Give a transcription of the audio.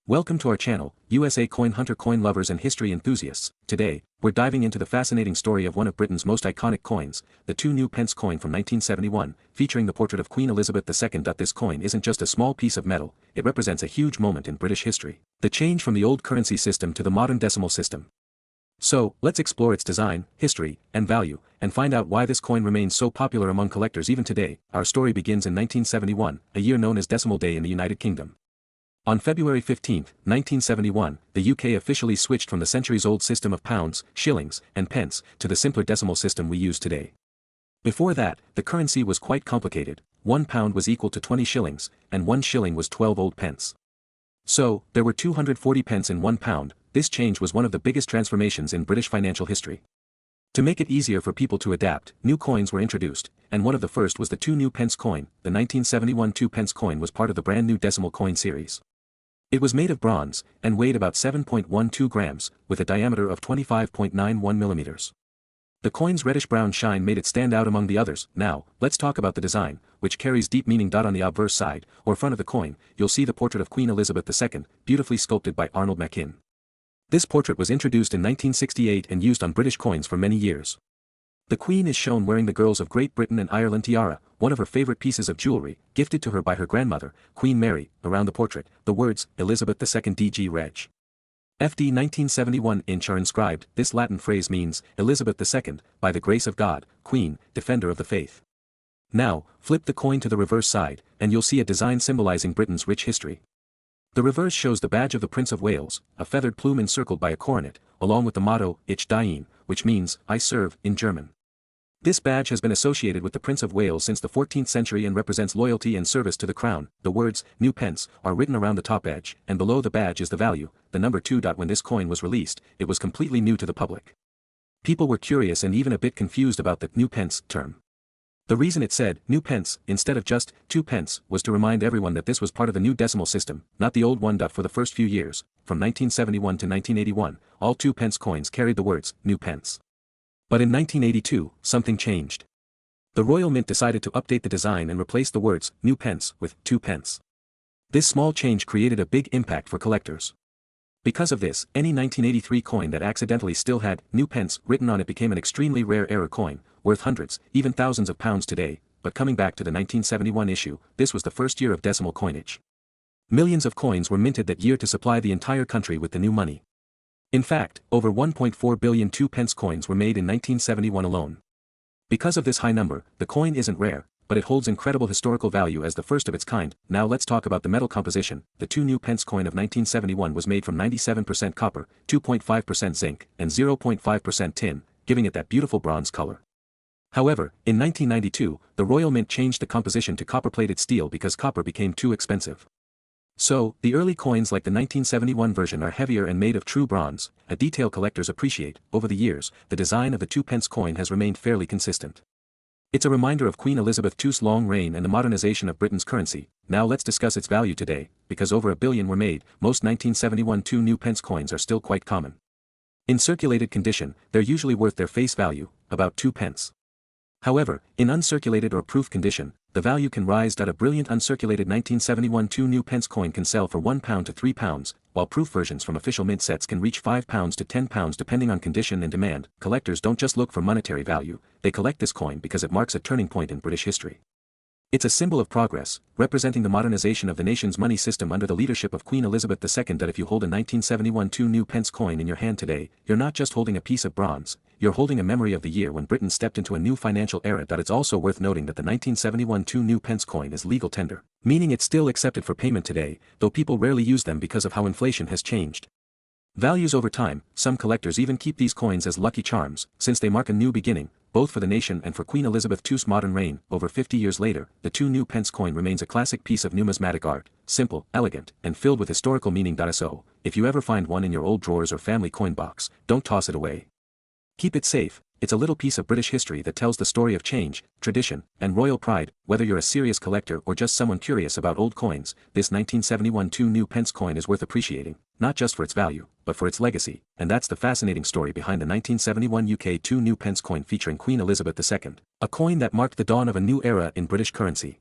Welcome to our channel, USA Coin Hunter coin lovers and history enthusiasts. Today, we're diving into the fascinating story of one of Britain's most iconic coins, the 2 new pence coin from 1971, featuring the portrait of Queen Elizabeth II. This coin isn't just a small piece of metal, it represents a huge moment in British history. The change from the old currency system to the modern decimal system. So, let's explore its design, history, and value, and find out why this coin remains so popular among collectors even today. Our story begins in 1971, a year known as Decimal Day in the United Kingdom. On February 15, 1971, the UK officially switched from the centuries-old system of pounds, shillings, and pence, to the simpler decimal system we use today. Before that, the currency was quite complicated. 1 pound was equal to 20 shillings, and 1 shilling was 12 old pence. So, there were 240 pence in 1 pound. This change was one of the biggest transformations in British financial history. To make it easier for people to adapt, new coins were introduced, and one of the first was the 2 new pence coin. The 1971 2 pence coin was part of the brand new decimal coin series. It was made of bronze, and weighed about 7.12 grams, with a diameter of 25.91 millimeters. The coin's reddish-brown shine made it stand out among the others. Now, let's talk about the design, which carries deep meaning. On the obverse side, or front of the coin, you'll see the portrait of Queen Elizabeth II, beautifully sculpted by Arnold Machin. This portrait was introduced in 1968 and used on British coins for many years. The Queen is shown wearing the Girls of Great Britain and Ireland tiara, one of her favorite pieces of jewelry, gifted to her by her grandmother, Queen Mary. Around the portrait, the words, Elizabeth II DG Reg. FD 1971 inch are inscribed. This Latin phrase means, Elizabeth II, by the grace of God, Queen, Defender of the Faith. Now, flip the coin to the reverse side, and you'll see a design symbolizing Britain's rich history. The reverse shows the badge of the Prince of Wales, a feathered plume encircled by a coronet, along with the motto, Ich diene, which means, I serve, in German. This badge has been associated with the Prince of Wales since the 14th century and represents loyalty and service to the crown. The words, new pence, are written around the top edge, and below the badge is the value, the number 2. When this coin was released, it was completely new to the public. People were curious and even a bit confused about the new pence term. The reason it said, new pence, instead of just, 2 pence, was to remind everyone that this was part of the new decimal system, not the old one. For the first few years, from 1971 to 1981, all 2 pence coins carried the words, new pence. But in 1982, something changed. The Royal Mint decided to update the design and replace the words, new pence, with 2 pence. This small change created a big impact for collectors. Because of this, any 1983 coin that accidentally still had, new pence, written on it became an extremely rare error coin, worth hundreds, even thousands of pounds today. But coming back to the 1971 issue, this was the first year of decimal coinage. Millions of coins were minted that year to supply the entire country with the new money. In fact, over 1.4 billion 2 pence coins were made in 1971 alone. Because of this high number, the coin isn't rare, but it holds incredible historical value as the first of its kind. Now let's talk about the metal composition. The 2 new pence coin of 1971 was made from 97% copper, 2.5% zinc, and 0.5% tin, giving it that beautiful bronze color. However, in 1992, the Royal Mint changed the composition to copper-plated steel because copper became too expensive. So, the early coins like the 1971 version are heavier and made of true bronze, a detail collectors appreciate. Over the years, the design of the 2 pence coin has remained fairly consistent. It's a reminder of Queen Elizabeth II's long reign and the modernization of Britain's currency. Now let's discuss its value today. Because over 1 billion were made, most 1971 2 new pence coins are still quite common. In circulated condition, they're usually worth their face value, about 2 pence. However, in uncirculated or proof condition, the value can rise. A brilliant uncirculated 1971 2 new pence coin can sell for 1 pound to 3 pounds, while proof versions from official mint sets can reach 5 pounds to 10 pounds depending on condition and demand. Collectors don't just look for monetary value, they collect this coin because it marks a turning point in British history. It's a symbol of progress, representing the modernization of the nation's money system under the leadership of Queen Elizabeth II. If you hold a 1971 2 new pence coin in your hand today, you're not just holding a piece of bronze, you're holding a memory of the year when Britain stepped into a new financial era. It's also worth noting that the 1971 2 new pence coin is legal tender, meaning it's still accepted for payment today, though people rarely use them because of how inflation has changed values over time. Some collectors even keep these coins as lucky charms, since they mark a new beginning, both for the nation and for Queen Elizabeth II's modern reign. Over 50 years later, the 2 new pence coin remains a classic piece of numismatic art, simple, elegant, and filled with historical meaning. So, if you ever find one in your old drawers or family coin box, don't toss it away. Keep it safe. It's a little piece of British history that tells the story of change, tradition, and royal pride. Whether you're a serious collector or just someone curious about old coins, this 1971 2 new pence coin is worth appreciating, not just for its value, but for its legacy. And that's the fascinating story behind the 1971 UK 2 new pence coin featuring Queen Elizabeth II, a coin that marked the dawn of a new era in British currency.